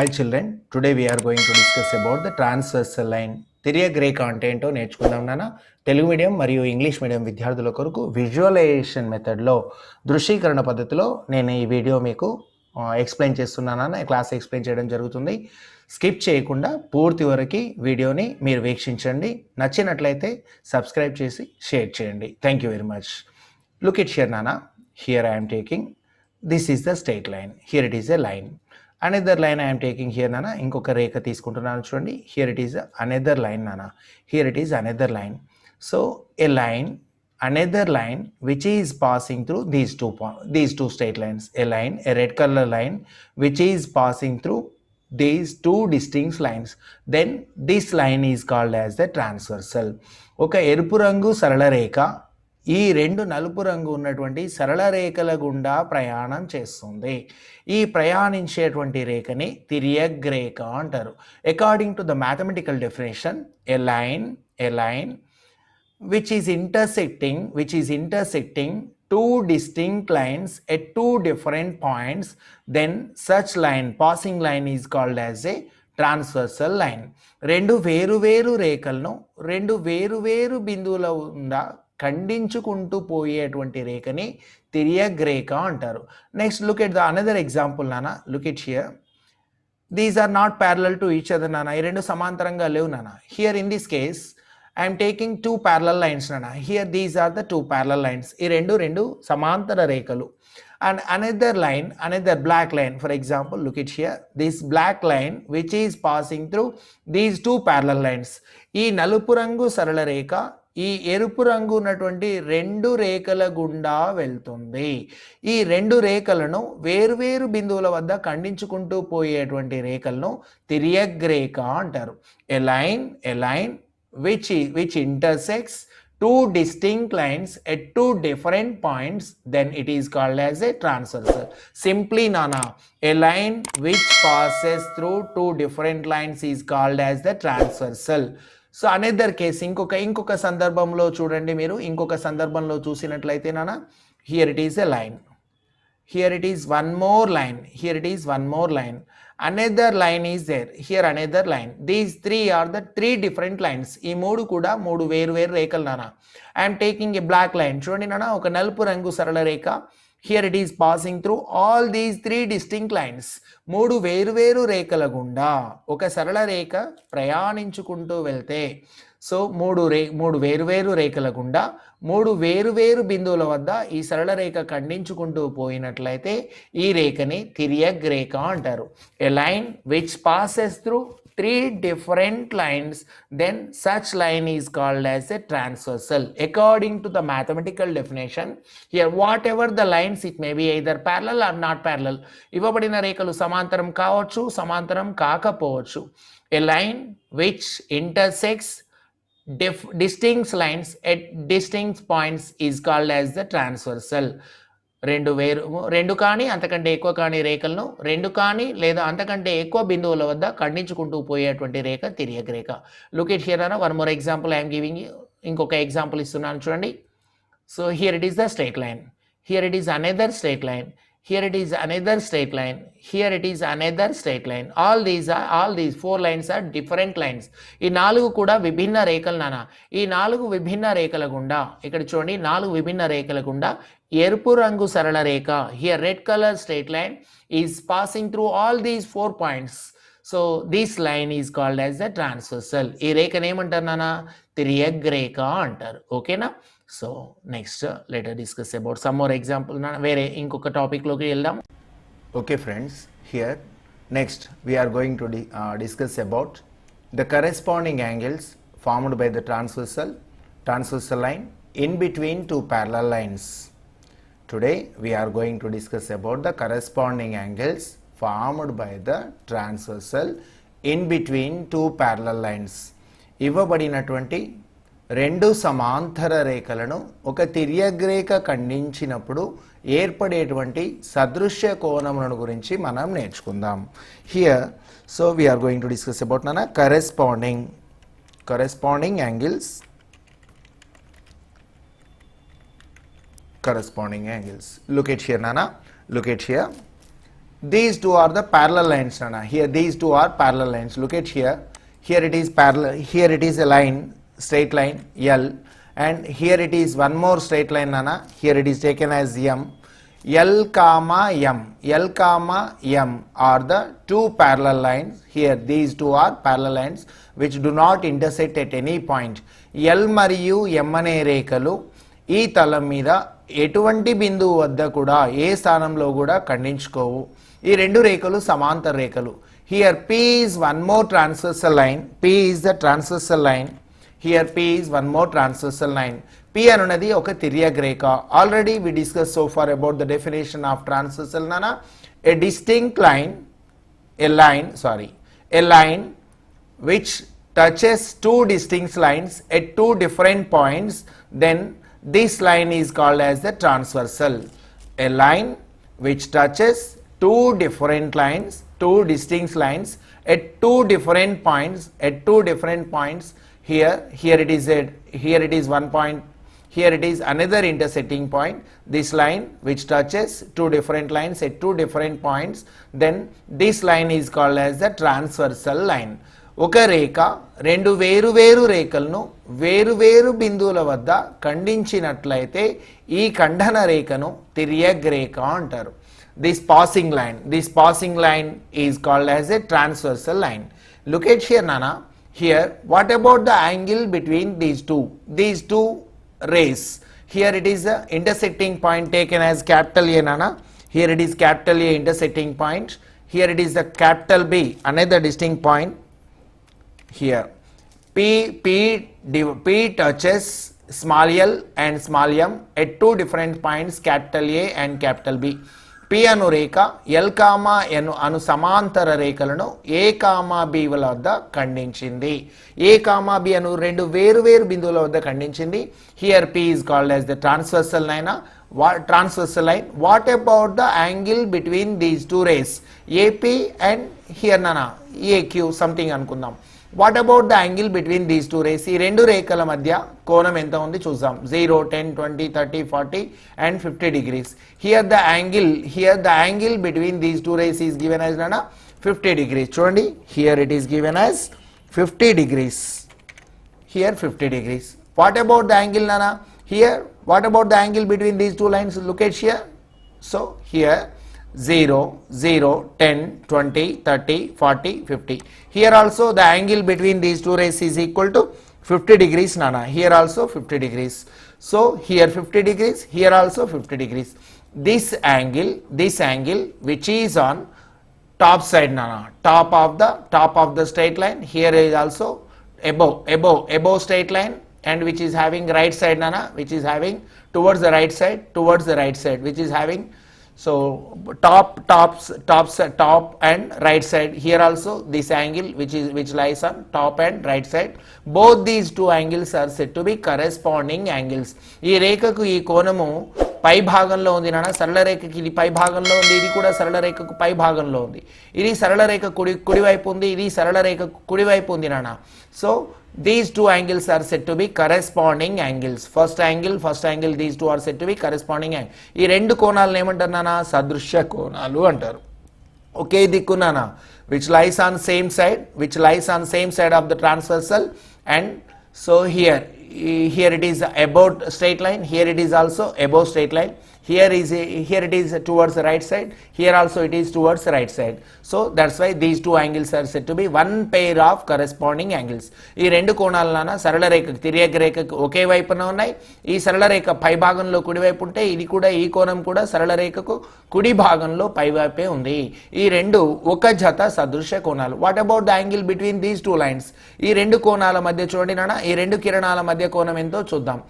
Hi children, today we are going to discuss about the transversal line. తిరియక్ రేఖ అంటే ఏంటో నేర్చుకుందాం నాన్న. తెలుగు మీడియం మరియు ఇంగ్లీష్ మీడియం విద్యార్థుల కొరకు విజువలైజేషన్ మెథడ్లో దృశ్యీకరణ పద్ధతిలో నేను ఈ వీడియో మీకు ఎక్స్ప్లెయిన్ చేస్తున్నాను. క్లాస్ ఎక్స్ప్లెయిన్ చేయడం జరుగుతుంది. స్కిప్ చేయకుండా పూర్తి వరకు వీడియోని మీరు వీక్షించండి. నచ్చినట్లయితే సబ్స్క్రైబ్ చేసి షేర్ చేయండి. Thank you very much. Look it here నాన్న. Here I am taking, this is the straight line. Here it is a line. Another line I am taking here nana, inkoka rekha teeskuntunnanu chudandi. Here it is another line nana. Here it is another line. So a line, another line which is passing through these two straight lines. A line, a red color line which is passing through these two distinct lines. Then this line is called as the transversal. Oka erupu rangu sarala rekha ఈ రెండు నలుపు రంగు ఉన్నటువంటి సరళ రేఖల గుండా ప్రయాణం చేస్తుంది. ఈ ప్రయాణించేటువంటి రేఖని తిరియక్ రేఖ అంటారు. According to the mathematical definition, A line which is intersecting two distinct lines at two different points, then such line, passing line, is called as a transversal line. రెండు వేరు రేఖలను రెండు వేరు బిందువుల ఉండా ఖండించుకుంటూ పోయేటువంటి రేఖని తిరియక్ రేఖ అంటారు. Next look at the another example నాన్న. Look it here. These are not parallel to each other నాన్న. ఈ రెండు సమాంతరంగా లేవు నాన్న. Here in this case I am taking two parallel lines nana. Here these are the two parallel lines. ఈ రెండు సమాంతర రేఖలు. And another line, another black line, for example, look it here. This black line which is passing through these two parallel lines. ఈ నలుపు రంగు సరళ రేఖ ఈ ఎరుపు రంగు ఉన్నటువంటి రెండు రేఖల గుండా వెళ్తుంది. ఈ రెండు రేఖలను వేరు బిందువుల వద్ద ఖండించుకుంటూ పోయేటువంటి రేఖలను తిరియక్ రేఖ అంటారు. A line which intersects two distinct lines at two different points, then it is called as a transversal. Simply nana, a line which passes through two different lines is called as the transversal. So another case ఇంకొక సందర్భంలో చూడండి. మీరు ఇంకొక సందర్భంలో చూసినట్లయితే నాన్న, here it is a line, here it is one more line, here it is one more line, another line is there, here another line. These three are the three different lines. ఈ మూడు కూడా మూడు వేరు రేఖలు నాన్న. I am taking a black line. చూడండి నాన్న, ఒక నలుపు రంగు సరళ రేఖ. Here it is passing through all these three distinct lines. మూడు వేరు రేఖల గుండా ఒక సరళ రేఖ ప్రయాణించుకుంటూ వెళ్తే, సో మూడు వేరు రేఖల గుండా మూడు వేరు బిందువుల వద్ద ఈ సరళ రేఖ ఖండించుకుంటూ పోయినట్లయితే ఈ రేఖని తిరియక్ రేఖ అంటారు. A line which passes through three different lines, then such line is called as a transversal. According to the mathematical definition, here whatever the lines, it may be either parallel or not parallel. ఇవ్వబడిన రేఖలు సమాంతరం కావచ్చు, సమాంతరం కాకపోవచ్చు. A line which intersects distinct lines at distinct points is called as the transversal. రెండు కానీ అంతకంటే ఎక్కువ కానీ రేఖలను రెండు కానీ లేదా అంతకంటే ఎక్కువ బిందువుల వద్ద ఖండించుకుంటూ పోయేటువంటి రేఖ తిరియక్ రేఖ. లుక్ ఇట్ హియర్ అన్న, one more example I'm giving. ఇంకొక ఎగ్జాంపుల్ ఇస్తున్నాను చూడండి. So here it is the straight line, here it is another straight line, here it is another straight line, here it is another straight line. All these four lines are different lines. ఈ నాలుగు కూడా విభిన్న రేఖలు నాన్న. ఈ నాలుగు విభిన్న రేఖల గుండా ఇక్కడ చూడండి, నాలుగు విభిన్న రేఖల గుండా ఎరుపు రంగు సరళ రేఖ, here red color straight line is passing through all these 4 points. So this line is called as the transversal. ఈ రేఖను ఏమంటారు నాన్న? తిరియక్ రేఖ అంటారు. ఓకేనా? So next letter discuss about some more example. వేరే ఇంకొక టాపిక్లోకి వెళ్దాం. Okay friends, here next we are going to discuss about the corresponding angles formed by the transversal line in between two parallel lines. Today we are going to discuss about the corresponding angles formed by the transversal in between two parallel lines. ఇవ్వబడినటువంటి రెండు సమాంతర రేఖలను ఒక తిరియక్ రేఖ ఖండించినప్పుడు ఏర్పడేటువంటి సదృశ్య కోణములను గురించి మనం నేర్చుకుందాం. Here so we are going to discuss about nana corresponding angles. Look at here nana, look at here. these two are the parallel lines, Nana. Here these two are parallel lines. Look at here. Here it is parallel. Here it is a line, straight line L, and here it is one more straight line, Nana. Here it is taken as M. L comma M. L comma M are the two parallel lines. Here these two are parallel lines which do not intersect at any point. L మరియు M అనే రేఖలు ఈ తలం మీద ఎటువంటి బిందువు వద్ద కూడా ఏ స్థానంలో కూడా ఖండించుకోవు. ఈ రెండు రేఖలు సమాంతర రేఖలు. Here P is one more transversal line. P is the transversal line. Here P is one more transversal line. P అనునది ఒక తిర్యక్ రేఖ. Already we discussed so far about the definition of transversal, Nana. A distinct line, a line which touches two distinct lines at two different points, then this line is called as the transversal. A line which touches two distinct lines at two different points. Here it is one point. Here it is another intersecting point. This line which touches two different lines at two different points, then this line is called as the transversal line. ఒక రేఖ రెండు వేరు రేఖలను వేరు బిందువుల వద్ద ఖండించినట్లయితే ఈ ఖండన రేఖను తిర్యక్ రేఖ అంటారు. This passing line is called as a transversal line. Look at here, Nana. Here, what about the angle between these two rays? Here it is a intersecting point taken as capital A, Nana. Here it is capital A intersecting point. Here it is the capital B, another distinct point. Here P touches small l and small m at two different points, capital A and capital B. P Anu Rekha L comma N అను సమాంతర రేఖలను A comma B వద్ద ఖండించింది. A comma B అను రెండు వేరు బిందువుల వద్ద ఖండించింది. Here P is called as the transversal line. What about the angle between these two rays? AP and here, Nana, AQ something అనుకుందాం. What about the angle between these two rays? ఈ రెండు రేఖల మధ్య కోణం ఎంత ఉంది చూద్దాం. 0, 10, 20, 30, 40 and 50 degrees. Here the angle between these two rays is given as, Nana, 50 degrees. చూడండి, here it is given as 50 degrees. Here 50 degrees. What about the angle, Nana? Here, what about the angle between these two lines? Look at here. So here 0, 0, 10, 20, 30, 40, 50. Here also the angle between these two rays is equal to 50 degrees, Nana. Here also 50 degrees. So here 50 degrees, here also 50 degrees. This angle which is on top side, Nana, top of the straight line. Here is also above straight line, and which is having right side, Nana, which is having towards the right side, which is having so top and right side. Here also this angle which lies on top and right side. Both these two angles are said to be corresponding angles. ఈ రేఖకు ఈ కోణము పై భాగంలో ఉంది, నాన్న. సరళ రేఖకి ఇది పై భాగంలో ఉంది, ఇది కూడా సరళ రేఖకు పై భాగంలో ఉంది. ఇది సరళ రేఖ కుడివైపు ఉంది, ఇది సరళ రేఖ కుడివైపు ఉంది, నాన్న. So these two angles are said to be corresponding angles. First angle, these two are said to be corresponding angle. ఈ రెండు కోణాలను ఏమంటారు, నాన్న? సదృశ్య కోణాలు అంటారు. ఒకే దిక్కు, నాన్న, which lies on same side of the transversal. And so here it is above straight line, here it is also above straight line. Here it is towards the right side, here also it is towards the right side. So that's why these two angles are said to be one pair of corresponding angles. ఈ రెండు కోణాలన సరళ రేఖకు తిర్యక్ రేఖకు ఒకే వైపున ఉన్నాయి. ఈ సరళ రేఖ పై భాగంలో కుడివైపు ఉంటే ఇది కూడా, ఈ కోణం కూడా సరళ రేఖకు కుడి భాగంలో పైవైపే ఉంది. ఈ రెండు ఒక జత సదృశ్య కోణాలు. What about the angle between these two lines? ఈ రెండు కోణాల మధ్య చూడండి నాన్న, ఈ రెండు కిరణాల మధ్య కోణం ఎంతో చూద్దాం.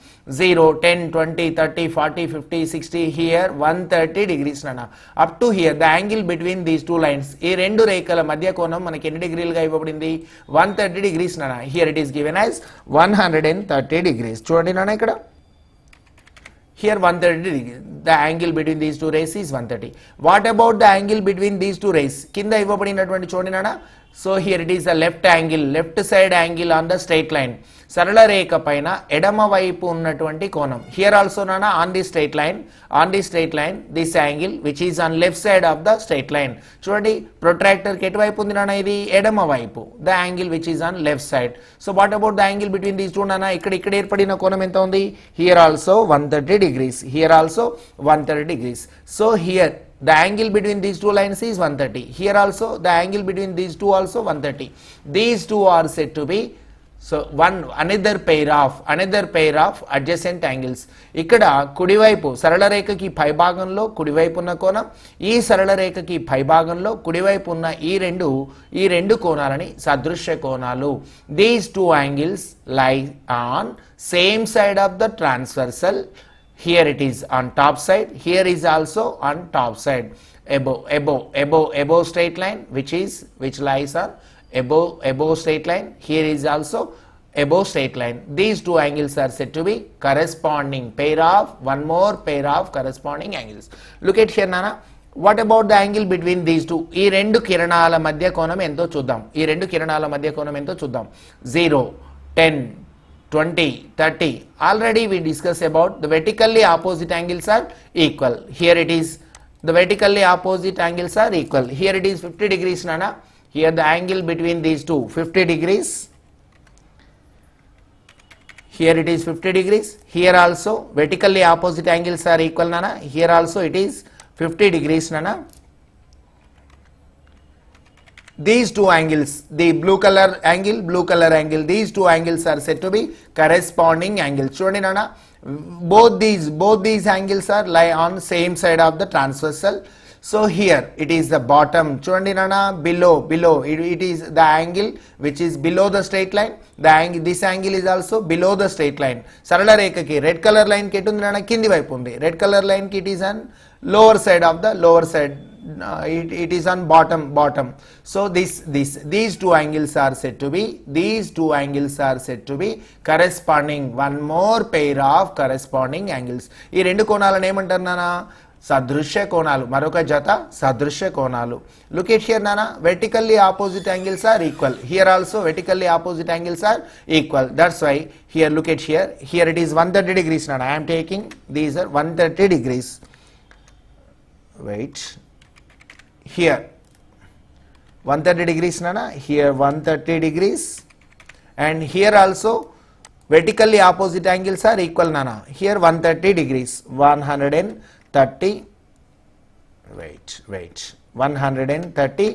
0, 10, 20, 30, 40, 50, 60, here 130 degrees nana. Up to here the angle between these two lines, ఈ రెండు రేఖల మధ్య కోణం మనకి ఎన్ని డిగ్రీలుగా ఇవ్వబడింది? 130 degrees nana. Here it is given as 130 degrees. చూడండి నాన్న, ఇక్కడ here 130 degrees. The angle between these two rays is 130. What about the angle between these two rays? కింద ఇవ్వబడినటువంటి చూడండి నాన్న, So here it is a left angle, left side angle on the straight line. సరళ రేఖ పైన ఎడమ వైపు ఉన్నటువంటి కోణం. Here also nana on the straight line this angle which is on left side of the straight line. చూడండి protractor కి ఎటువైపు ఉంది నాన్న ఇది ఎడమ వైపు. The angle which is on left side. So what about the angle between these two నాన్న? ఇక్కడ ఏర్పడిన కోణం ఎంత ఉంది? Here also 130 degrees. Here also 130 degrees. So here the angle between these two lines is 130. Here also the angle between these two also 130. These two are said to be another pair of adjacent angles. ఇక్కడ కుడివైపు సరళ రేఖకి పైభాగంలో కుడివైపు ఉన్న కోణం, ఈ సరళ రేఖకి పైభాగంలో కుడివైపు ఉన్న ఈ రెండు కోణాలని సదృశ్య కోణాలు. These two angles lie on same side of the transversal. Here it is on top side, here is also on top side, above straight line which lies on above straight line. Here is also above straight line. These two angles are said to be corresponding one more pair of corresponding angles. Look at here nana. What about the angle between these two? ఈ రెండు కిరణాల మధ్య కోణం ఎంతో చూద్దాం. 0, 10, 20, 30. Already we discussed about the vertically opposite angles are equal. Here it is the vertically opposite angles are equal. Here it is 50 degrees nana. Here the angle between these two 50 degrees. Here it is 50 degrees. Here also vertically opposite angles are equal nana. Here also it is 50 degrees nana. These two angles, the blue color angle, these two angles are said to be corresponding angles. Chudandi nana, both these angles are lie on same side of the transversal. So here it is the bottom. Chudandi nana, below it is the angle which is below the straight line. This angle is also below the straight line. Sarala rekha ki red color line ki etundi nana kindi vaipu undi. Red color line ki it is on lower side of the lower side. It is on bottom. So these two angles are said to be corresponding one more pair of corresponding angles. ఈ రెండు కోణాలను ఏమంటారు నాన్న? సదృశ్య కోణాలు. మరొక జత సదృశ్య కోణాలు. Look at here nana, vertically opposite angles are equal. Here also vertically opposite angles are equal. That's why here look at here it is 130 degrees nana. I am taking these are 130 degrees. Wait. Here 130 degrees nana, here 130 degrees, and here also vertically opposite angles are equal nana. Here 130 degrees, 130 130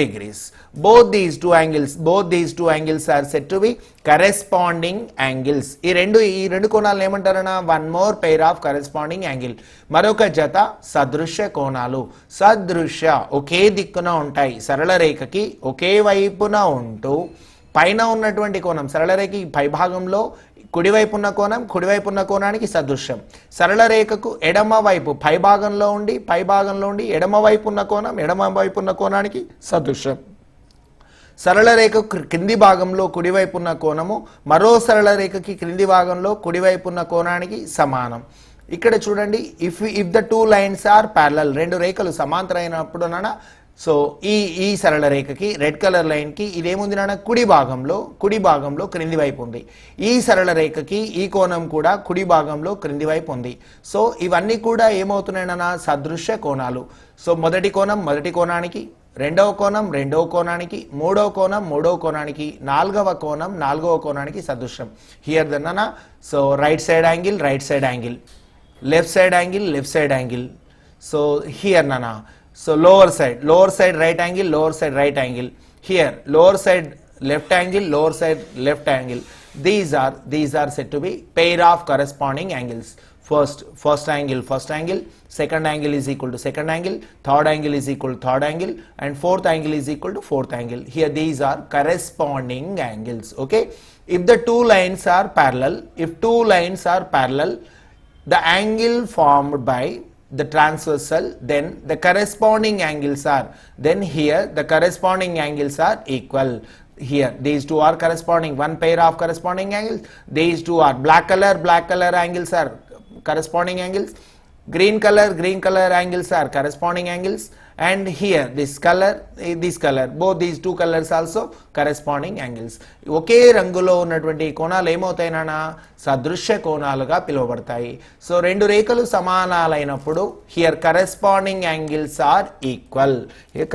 degrees. Both these two angles are said to be corresponding angles. ఈ రెండు కోణాలను ఏమంటారన్నా? one more pair of corresponding angle. మరొక జత సదృశ్య కోణాలు. సదృశ్య ఒకే దిక్కున ఉంటాయి. సరళ రేఖకి ఒకే వైపున ఉంటూ పైన ఉన్నటువంటి కోణం సరళ రేఖకి పైభాగంలో కుడివైపు ఉన్న కోణానికి సదృశ్యం. సరళ రేఖకు ఎడమ వైపు పైభాగంలో ఉండి ఎడమ వైపు ఉన్న కోణానికి సదృశ్యం. సరళ రేఖ క్రింది భాగంలో కుడివైపు ఉన్న కోణము మరో సరళ రేఖకి క్రింది భాగంలో కుడివైపు ఉన్న కోణానికి సమానం. ఇక్కడ చూడండి, if the two lines are parallel, రెండు రేఖలు సమాంతరైనప్పుడు నాన్న, సో ఈ సరళ రేఖకి రెడ్ కలర్ లైన్ కి ఇదేముంది నాన్న? కుడి భాగంలో క్రింది వైపు ఉంది. ఈ సరళ రేఖకి ఈ కోణం కూడా కుడి భాగంలో క్రింది వైపు ఉంది. సో ఇవన్నీ కూడా ఏమవుతున్నాయి నాన్న? సదృశ్య కోణాలు. సో మొదటి కోణానికి, రెండవ కోణానికి, మూడవ కోణానికి, నాలుగవ కోణానికి సదృశ్యం. హియర్ ద నాన్న, so right side angle, left side angle. So here nana, so lower side right angle. Here lower side left angle. These are said to be pair of corresponding angles. First angle, second angle is equal to second angle, third angle is equal to third angle, and fourth angle is equal to fourth angle. Here these are corresponding angles. Okay, if two lines are parallel, the angle formed by the transversal, then the corresponding angles are, equal. Here these two are corresponding, one pair of corresponding angles. These two are black color angles are corresponding angles. Green color angles are corresponding angles, and here this color, both these two colors also corresponding angles. ఒకే రంగులో ఉన్నటువంటి కోణాలు ఏమవుతాయి నాన్న, సదృశ్య కోణాలుగా పిలువబడతాయి. So రెండు రేఖలు సమానాలైనప్పుడు here corresponding angles are equal.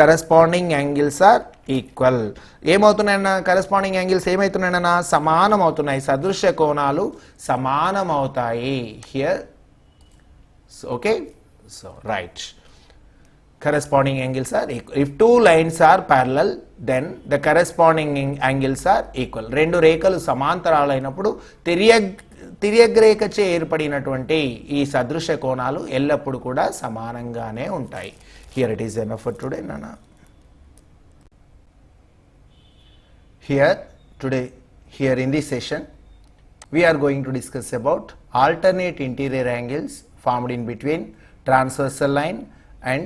Corresponding angles are equal. ఏమవుతున్నాయన్నా, కరెస్పాండింగ్ యాంగిల్స్ ఏమవుతున్నాయన్నా, సమానం అవుతున్నాయి. సదృశ్య కోణాలు సమానం అవుతాయి here. Okay, so right. Corresponding angles are equal. If two lines are parallel, then the corresponding angles are equal. రెండు రేఖలు సమాంతరాలైనప్పుడు తిర్యగ్రేఖచే ఏర్పడినటువంటి ఈ సదృశ్య కోణాలు ఎల్లప్పుడూ కూడా సమానంగానే ఉంటాయి. Here it is enough for today, Nana. Here in this session, we are going to discuss about alternate interior angles formed in between transversal line and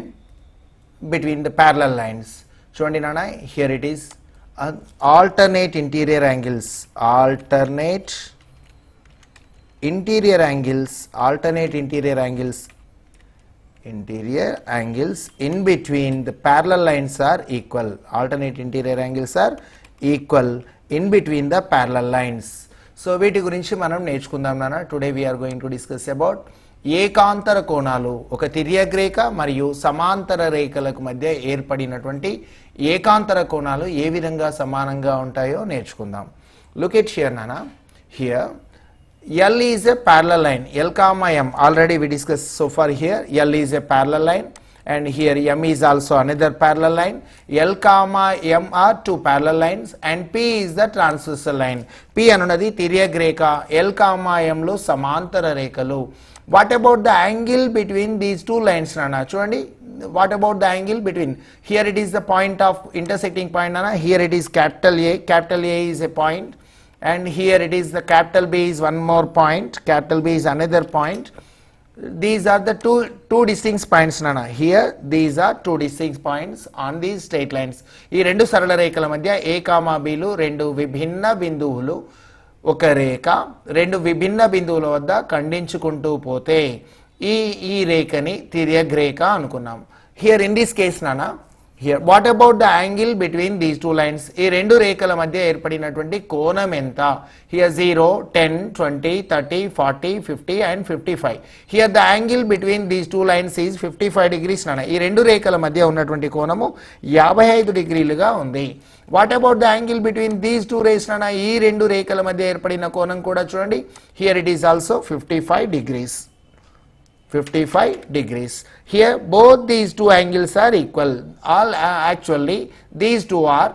between the parallel lines. చూడండి నాన్న, here it is alternate interior angles in between the parallel lines are equal. Alternate interior angles are equal in between the parallel lines. So వీటి గురించి మనం నేర్చుకుందాం నాన్న. Today we are going to discuss about ఏకాంతర కోణాలు, ఒక తిర్యగ్రేఖ మరియు సమాంతర రేఖలకు మధ్య ఏర్పడినటువంటి ఏకాంతర కోణాలు ఏ విధంగా సమానంగా ఉంటాయో నేర్చుకుందాం. లుక్ ఎట్ హియర్ నానా. Here L is a parallel line. L comma M, already we discussed so far here. L is a parallel line and here M is also another parallel line. L comma M are two parallel lines and P is the transversal line. P అనున్నది తిర్యగ్రేఖ, L comma M లో సమాంతర రేఖలు. What about the angle between these two lines, Nana? చూడండి, what about the angle between? Here it is the point of intersecting point, Nana. Here it is capital A. Capital A is a point, and here it is the capital B is one more point. Capital B is another point. These are the two distinct points, Nana. Here these are two distinct points on these straight lines. ఈ రెండు సరళ రేఖల మధ్య A, B లు రెండు విభిన్న బిందువులు. ఒక రేఖ రెండు విభిన్న బిందువుల వద్ద ఖండించుకుంటూ పోతే ఈ రేఖని తిర్యగ్రేఖ అనుకున్నాం. హియర్ ఇన్ దిస్ కేస్ నానా, here what about the angle between these two lines? ఈ రెండు రేఖల మధ్య ఏర్పడినటువంటి కోణం ఎంత? Here 0, 10, 20, 30, 40, 50 and 55. Here the angle between these two lines is 55 degrees నానా. ఈ రెండు రేఖల మధ్య ఉన్నటువంటి కోణము 55 డిగ్రీలుగా ఉంది. What about the angle between these two rays నానా? ఈ రెండు రేఖల మధ్య ఏర్పడిన కోణం కూడా చూడండి. Here it is also 55 degrees. 55 degrees. Here both these two angles are equal. Actually these two are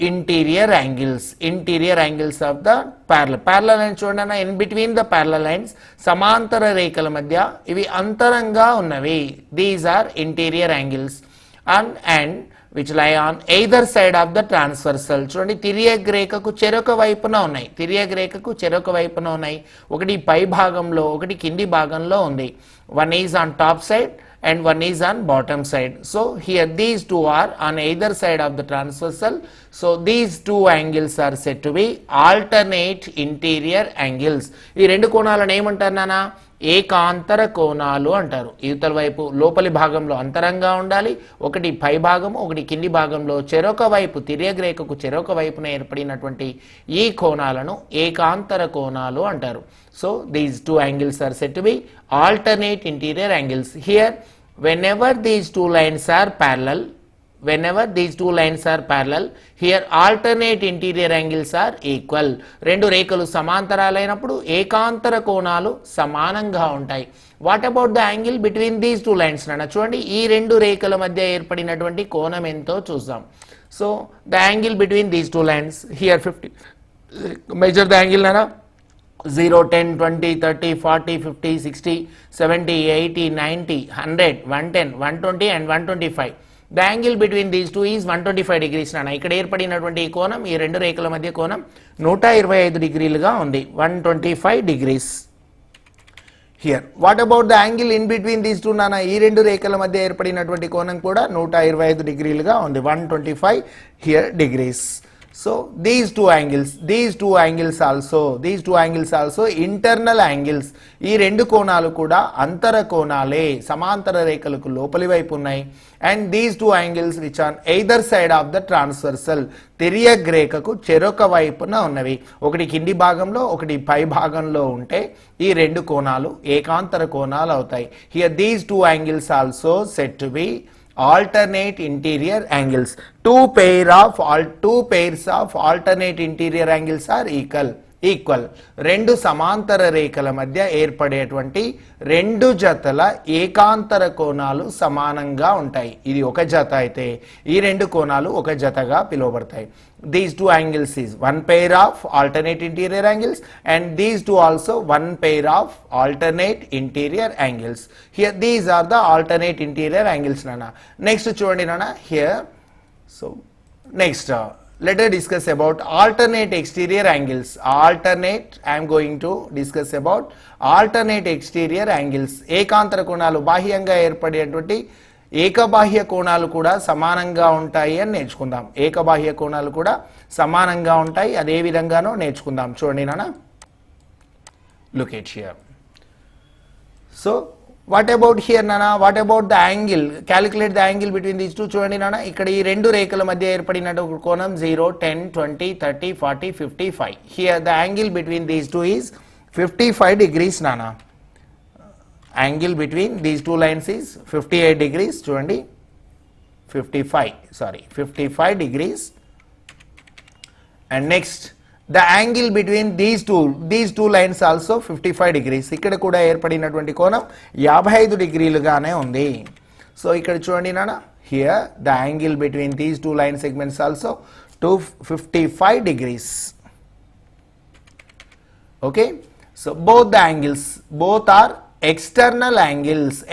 interior angles of the parallel lines. చూడండి, in between the parallel lines సమాంతర రేఖల మధ్య ఇవి అంతరంగా ఉన్నవి. These are interior angles and which lie on either side of the transversal. చూడండి, తిర్యగ్రేఖకు చెరొక వైపున ఉన్నాయి. ఒకటి పై భాగంలో, ఒకటి కింది భాగంలో ఉంది. One is on top side and one is on bottom side. So here these two are on either side of the transversal. So these two angles are said to be alternate interior angles. ఈ రెండు కోణాలను ఏమంటారు నానా? ఏకాంతర కోణాలు అంటారు. ఇవతల వైపు లోపలి భాగంలో అంతరంగా ఉండాలి, ఒకటి పై భాగం, ఒకటి కింది భాగంలో చెరొక వైపు, తిర్యగ్రేఖకు చెరొక వైపున ఏర్పడినటువంటి ఈ కోణాలను ఏకాంతర కోణాలు అంటారు. So these two angles are said to be alternate interior angles. Here whenever these two lines are parallel, here alternate interior angles are equal. రెండు రేఖలు సమాంతరాలైనప్పుడు ఏకాంతర కోణాలు సమానంగా ఉంటాయి. What about the angle between these two lines నాన్న? చూడండి, ఈ రెండు రేఖల మధ్య ఏర్పడినటువంటి కోణం ఎంతో చూద్దాం. So the angle between these two lines, here 50. Measure the angle నాన్న. 0, 10, 20, 30, 40, 50, 60, 70, 80, 90, 100, 110, 120 and 125. The angle between these two is 125 degrees నాన్న. ఇక్కడ ఏర్పడినటువంటి ఈ కోణం, ఈ రెండు రేఖల మధ్య కోణం 125 డిగ్రీలుగా ఉంది. 125 degrees. Here what about the angle in between these two నాన్న? ఈ రెండు రేఖల మధ్య ఏర్పడినటువంటి కోణం కూడా 125 డిగ్రీలుగా ఉంది. 125 here degrees. So these two angles also internal angles. ఈ రెండు కోణాలు కూడా అంతర కోణాలే, సమాంతర రేఖలకు లోపలి వైపు ఉన్నాయి. And these two angles which on either side of the transversal, తిర్యక్ రేఖకు చెరొక వైపున ఉన్నవి. ఒకటి కింది భాగంలో ఒకటి పై భాగంలో ఉంటే ఈ రెండు కోణాలు ఏకాంతర కోణాలు అవుతాయి. Here these two angles also said to be alternate interior angles. Two pairs of alternate interior angles are equal. రెండు సమాంతర రేఖల మధ్య ఏర్పడేటువంటి రెండు జతల ఏకాంతర కోణాలు సమానంగా ఉంటాయి. ఇది ఒక జత అయితే ఈ రెండు కోణాలు ఒక జతగా పిలువబడతాయి. These two angles is one pair of alternate interior angles, and these two also one pair of alternate interior angles. Here these are the alternate interior angles nana. Next చూడండి nana here. So next let us discuss about alternate exterior angles. I am going to discuss about alternate exterior angles. ఏకాంతర కోణాలు బాహ్యంగా ఏర్పడేటువంటి ఏకబాహ్య కోణాలు కూడా సమానంగా ఉంటాయి అని నేర్చుకుందాం. ఏకబాహ్య కోణాలు కూడా సమానంగా ఉంటాయి, అదే విధంగానో నేర్చుకుందాం. చూడండి నాన్న, look at here. So what about here nana? What about the angle? Calculate the angle between these two. చూడండి నాన్న, ఇక్కడ ఈ రెండు రేఖల మధ్య ఏర్పడినట్టు కోణం 0, 10, 20, 30, 40, 55. Here the angle between these two is 55 degrees nana. Angle between these two lines is 58 degrees. చూడండి 55 degrees. And next the angle between these two lines also 55 degrees. ఇక్కడ కూడా ఏర్పడినటువంటి కోణం 55 డిగ్రీలుగానే ఉంది. సో ఇక్కడ చూడండి నాన్న, here the angle between these two line segments also 55 degrees. Okay, so both the angles, both are external angles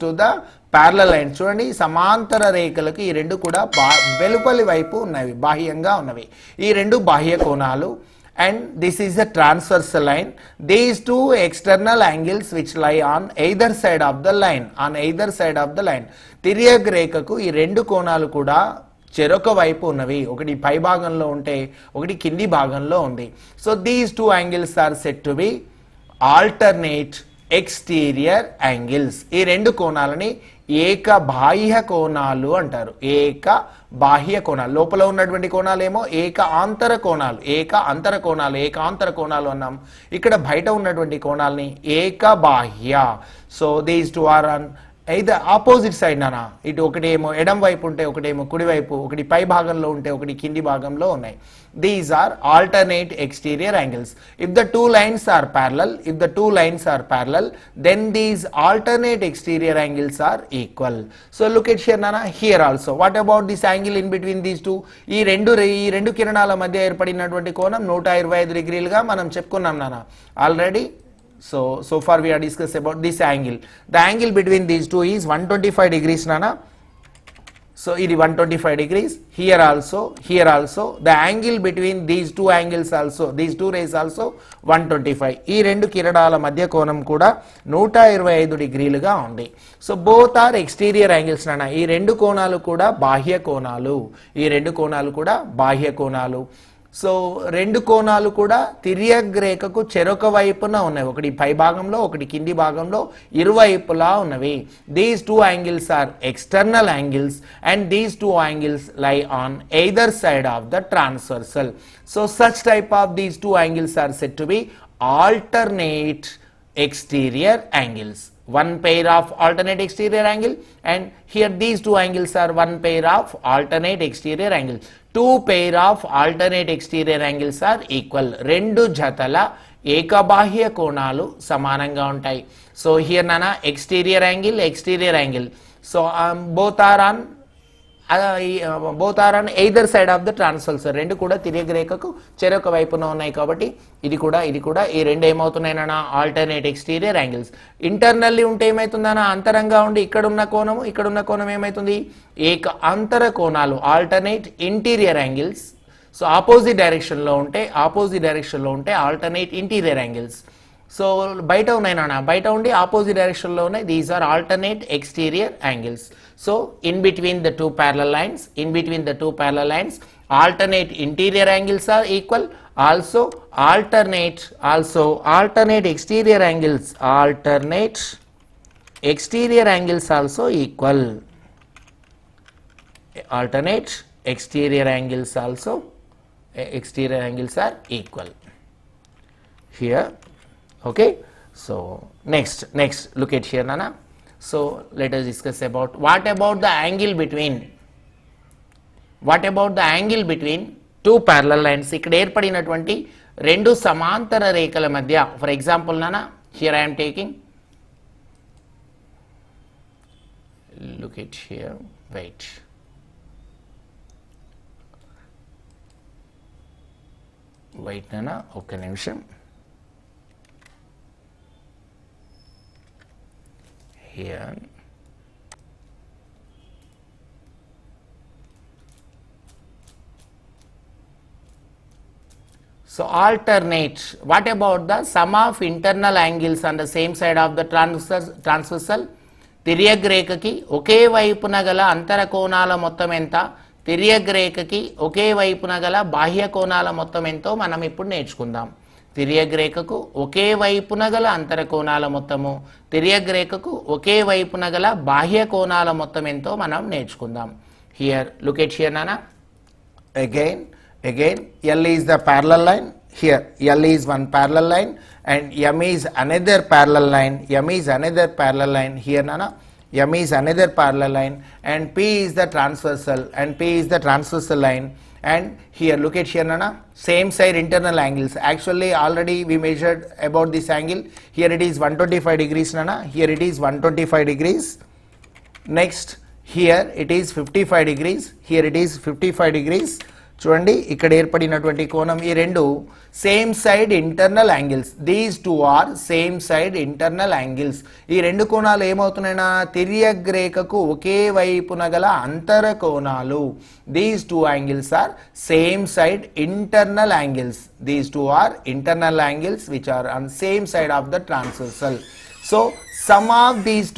to the parallel lines. చూడండి, సమాంతర రేఖలకు ఈ రెండు కూడా వెలుపలి వైపు ఉన్నవి, బాహ్యంగా ఉన్నవి. ఈ రెండు బాహ్య కోణాలు. And this is a transversal line. These two external angles which lie on either side of the line. తిర్యక్ రేఖకు ఈ రెండు కోణాలు కూడా చెరొక వైపు ఉన్నవి. ఒకటి పై భాగంలో ఉంటే ఒకటి కింది భాగంలో ఉంది. So these two angles are said to be alternate exterior angles. ఈ రెండు కోణాలని ఏక బాహ్య కోణాలు అంటారు. ఏక బాహ్య కోణాలు, లోపల ఉన్నటువంటి కోణాలేమో ఏకాంతర కోణాలు అన్నాం. ఇక్కడ బయట ఉన్నటువంటి కోణాలని ఏక బాహ్య. So these two are on అయితే ఆపోజిట్ సైడ్ నానా, ఇటు ఒకటేమో ఎడం వైపు ఉంటే ఒకటేమో కుడి వైపు, ఒకటి పై భాగంలో ఉంటే ఒకటి కింది భాగంలో ఉన్నాయి. These are alternate exterior angles. If the two lines are parallel, then these alternate exterior angles are equal. So look at here nana, here also. What about this angle in between these two? ఈ రెండు కిరణాల మధ్య ఏర్పడినటువంటి కోణం 125 డిగ్రీలుగా మనం చెప్పుకున్నాం నానా already. So far we are discussed about this angle. The angle between these two is 125 degrees nana. So it is 125 degrees. Here also the angle between these two angles also, these two rays also 125. ఈ రెండు కిరణాల మధ్య కోణం కూడా 125 డిగ్రీలుగా ఉంది. So both are exterior angles nana. ఈ రెండు కోణాలు కూడా బాహ్య కోణాలు. సో రెండు కోణాలు కూడా తిర్యక్ రేఖకు చెరొక వైపున ఉన్నవి. ఒకటి పై భాగంలో ఒకటి కింది భాగంలో ఇరువైపులా ఉన్నవి. These two angles are external angles and these two angles lie on either side of the transversal. So such type of these two angles are said to be alternate exterior angles. One pair of alternate exterior angle, and here these two angles are one pair of alternate exterior angle. Two pair of alternate exterior angles are equal. రెండు జతల ఏకబాహ్య కోణాలు సమానంగా ఉంటాయి. So here nana, exterior angle. So both are on either side of the transversal. రెండు కూడా తిర్యక్ రేఖకు చెరొక వైపున ఉన్నాయి కాబట్టి ఇది కూడా ఈ రెండు ఏమవుతున్నాయి నాన్న, ఆల్టర్నేట్ ఎక్స్టీరియర్ యాంగిల్స్. ఇంటర్నల్లీ ఉంటే ఏమవుతుందన్నా, అంతరంగా ఉండి ఇక్కడున్న కోణం ఏమవుతుంది, ఏక అంతర కోణాలు, alternate interior angles. So opposite డైరెక్షన్లో ఉంటే ఆల్టర్నేట్ ఇంటీరియర్ యాంగిల్స్. సో బయట ఉన్నాయి నాన్న, బయట ఉండి ఆపోజిట్ డైరెక్షన్లో ఉన్నాయి. These are alternate exterior angles. So in between the two parallel lines, alternate interior angles are equal, also alternate exterior angles, alternate exterior angles also equal, alternate exterior angles also, exterior angles are equal here. Okay, so next look at here Nana. So let us discuss about what about the angle between two parallel lines. ఇక్కడ ఏర్పడినటువంటి రెండు సమాంతర రేఖల మధ్య, for example నానా here I am taking, look at here, wait, నానా ఒక్క నిమిషం, here so alternate, what about the sum of internal angles on the same side of the transversal, తిర్యక్ రేఖకి ఒకే వైపున గల అంతర కోణాల మొత్తం ఎంత, తిర్యక్ రేఖకి ఒకే వైపున గల బాహ్య కోణాల మొత్తం ఎంతో మనం ఇప్పుడు నేర్చుకుందాం. తిర్యక్ రేఖకు ఒకే వైపున గల అంతర కోణాల మొత్తము, తిర్యక్ రేఖకు ఒకే వైపున గల బాహ్య కోణాల మొత్తం ఎంతో మనం నేర్చుకుందాం. హియర్ లుక్ ఎట్ హియర్ నానా, again L is the parallel line, here L is one parallel line and M is another parallel line, here nana, M is another parallel line and P is the transversal line, and here look at here nana, same side internal angles. Actually already we measured about this angle, here it is 125 degrees nana, here it is 125 degrees, next here it is 55 degrees, here it is 55 degrees. చూడండి ఇక్కడ ఏర్పడినటువంటి కోణం, ఈ రెండు same side internal angles, these two are same side internal angles. ఈ రెండు కోణాలు ఏమవుతున్నాయినా, తిర్యక్ రేఖకు ఒకే వైపున గల అంతర కోణాలు. These two angles are same side internal angles, these two are internal angles which are on same side of the transversal. So sum of these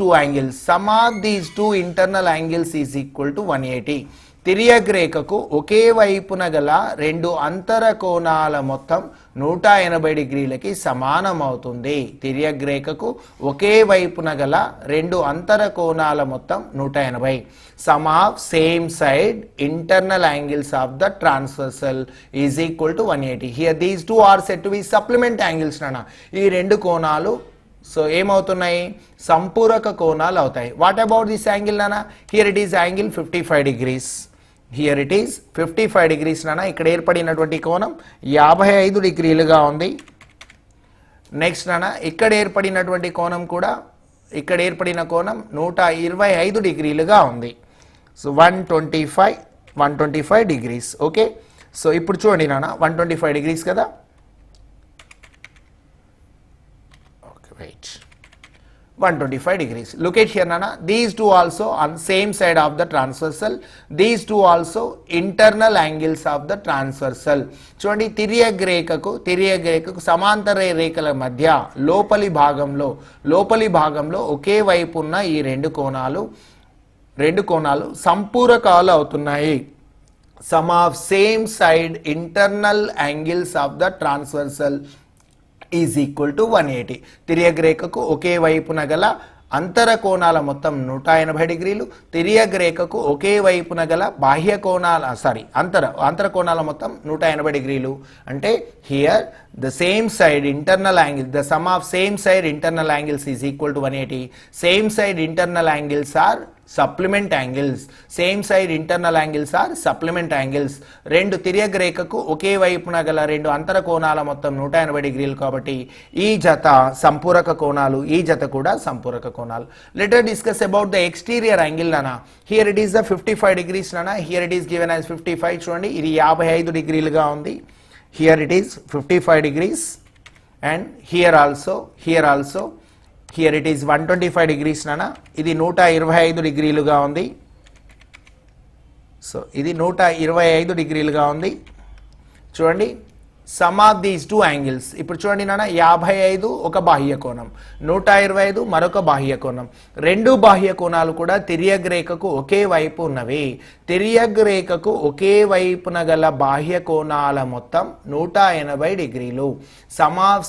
two internal angles is equal to 180. తిర్యక్ రేఖకు ఒకే వైపున గల రెండు అంతర కోణాల మొత్తం 180 డిగ్రీలకి సమానం అవుతుంది. తిర్యక్ రేఖకు ఒకే వైపున గల రెండు అంతర కోణాల మొత్తం 180. Sum of same side internal angles of the transversal is equal to 180. Here these two are said to be supplement angles నానా. ఈ రెండు కోణాలు సో ఏమవుతున్నాయి, సంపూరక కోణాలు అవుతాయి. వాట్ అబౌట్ దిస్ యాంగిల్ నానా, here it is angle 55 degrees, here it is 55 degrees నానా. ఇక్కడ ఏర్పడినటువంటి కోణం 55 డిగ్రీలుగా ఉంది. నెక్స్ట్ నానా ఇక్కడ ఏర్పడినటువంటి కోణం కూడా, ఇక్కడ ఏర్పడిన కోణం 125 డిగ్రీలుగా ఉంది. So 125 degrees. ఓకే, సో ఇప్పుడు చూడండి నానా 125 degrees కదా. Right, 125 degrees. Look at here nana, these two also on same side of the transversal, these two also internal angles of the transversal. చూడండి తిర్యక్ రేఖకు సమాంతర రేఖల మధ్య లోపలి భాగంలో ఒకే వైపు ఉన్న ఈ రెండు కోణాలు సంపూరకాలు అవుతున్నాయి. Sum of same side internal angles of the transversal is equal to 180. తిర్యక్ రేఖకు ఒకే వైపున గల అంతర కోణాల మొత్తం 180 డిగ్రీలు, తిర్యక్ రేఖకు ఒకే వైపున గల బాహ్య కోణాల అంతర కోణాల మొత్తం 180 డిగ్రీలు. అంటే here the same side internal angle, the sum of same side internal angles is equal to 180. Same side internal angles are supplement angles, రెండు తిర్యక్ రేఖకు ఒకే వైపున గల రెండు అంతర కోణాల మొత్తం 180 డిగ్రీలు కాబట్టి ఈ జత సంపూరక కోణాలు, ఈ జత కూడా సంపూరక కోణాలు. Let us discuss about the exterior angle నానా. Here it is the 55 degrees నానా, here it is given as 55. చూడండి ఇది 55 డిగ్రీలుగా ఉంది. Here it is 55 degrees and here also here it is 125 degrees నానా. ఇది 125 డిగ్రీలుగా ఉంది. సో ఇది 125 డిగ్రీలుగా ఉంది. చూడండి some of these two angles. ఇప్పుడు చూడండి నాన్న, 55 ఒక బాహ్య కోణం, 125 మరొక బాహ్య కోణం. రెండు బాహ్య కోణాలు కూడా తిర్యక్ రేఖకు ఒకే వైపు ఉన్నవి. తిర్యక్ రేఖకు ఒకే వైపున గల బాహ్య కోణాల మొత్తం 180 డిగ్రీలు. Some of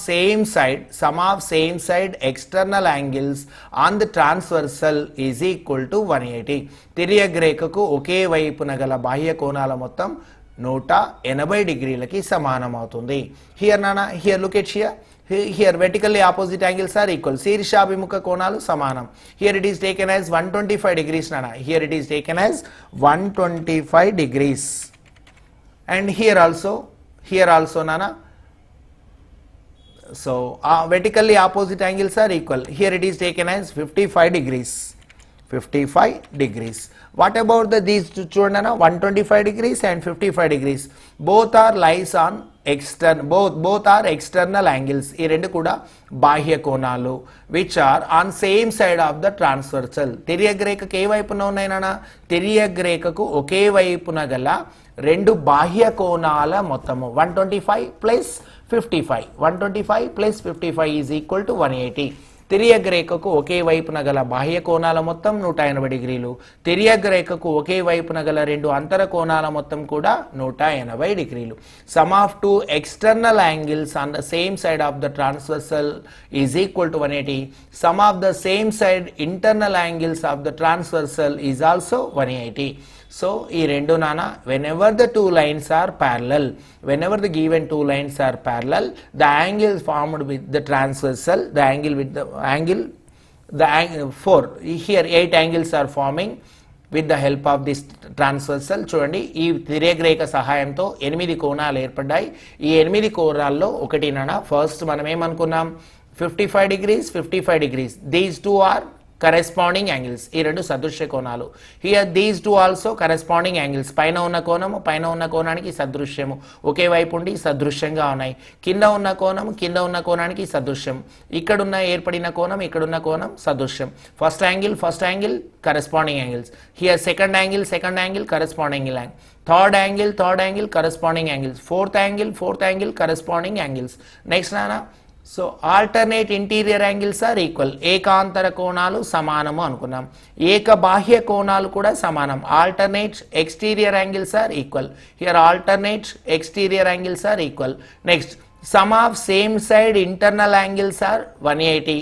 same side external angles on the transversal is equal to 180. తిర్యక్ రేఖకు ఒకే వైపున గల బాహ్య కోణాల మొత్తం 180 డిగ్రీలకి సమానం అవుతుంది. హియర్ నానా, here look at here vertically opposite angles are equal. శీర్షాభిముఖ కోణాలు సమానం. Here it is taken as 125 degrees నానా. Here it is taken as 125 degrees. And here also నానా. So vertically opposite angles are equal. Here it is taken as 55 degrees. 55 degrees. What about these two చూడండి, 125 degrees and 55 degrees. Both are lies on both are external angles. ఈ రెండు కూడా బాహ్య కోణాలు which are on same side of the transversal. తిర్యక్ రేఖకు ఏ వైపున ఉన్నాయి నాన్న? తిర్యక్ రేఖకు ఒకే వైపున గల రెండు బాహ్య కోణాల మొత్తము 125 plus 55. 125 plus 55 is equal to 180. తిర్యక్ రేఖకు ఒకే వైపున గల బాహ్య కోణాల మొత్తం 180 డిగ్రీలు. తిర్యక్ రేఖకు ఒకే వైపున గల రెండు అంతర కోణాల మొత్తం కూడా 180 డిగ్రీలు. Some of two external angles on the same side of the transversal is equal to 180. Sum of the same side internal angles of the transversal is also 180. So ఈ రెండు నానా, whenever the two lines are parallel, whenever the given two lines are parallel, the angle formed with the transversal, the angle 4, here 8 angles are forming with the help of this transversal. చూడండి, ఈ తిర్యక్ రేఖ సహాయంతో 8 కోణాలు ఏర్పడ్డాయి. ఈ 8 కోణాల్లో ఒకటి నానా, first మనం ఏమనుకున్నాం, 55 degrees, 55 degrees. These two are corresponding angles. ఈ రెండు సదృశ్య కోణాలు. Here these two also corresponding angles. పైన ఉన్న కోణము పైన ఉన్న కోణానికి సదృశ్యము, ఒకే వైపు ఉండి సదృశ్యంగా ఉన్నాయి. కింద ఉన్న కోణము కింద ఉన్న కోణానికి సదృశ్యం. ఇక్కడున్న ఏర్పడిన కోణం ఇక్కడున్న కోణం సదృశ్యం. First angle corresponding angles. Here second angle corresponding angle. Third angle corresponding angles. Fourth angle corresponding angles. Next నానా, so alternate interior angles are equal. ఏకాంతర కోణాలు సమానము అనుకున్నాం. ఏక బాహ్య కోణాలు కూడా సమానం. Alternate exterior angles are equal. Here alternate exterior angles are equal. Next, sum of same side internal angles are 180.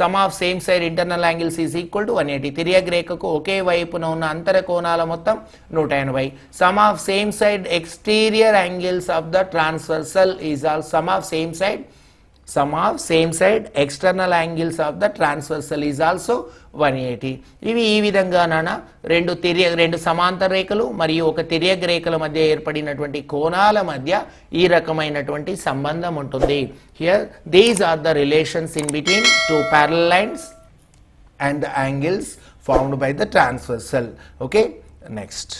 Sum of same side internal angles is equal to 180. తిర్యక్ రేఖకు ఒకే వైపున ఉన్న అంతర కోణాల మొత్తం 180. Sum of same side exterior angles of the transversal is all some of same side external angles of the transversal is also 180. ఇవి ఈ విధంగా నాన్న రెండు సమాంతర రేఖలు మరియు ఒక తిర్యక్ రేఖల మధ్య ఏర్పడినటువంటి కోణాల మధ్య ఈ రకమైనటువంటి సంబంధం ఉంటుంది. Here these are the relations in between two parallel lines and the angles formed by the transversal. Okay, next.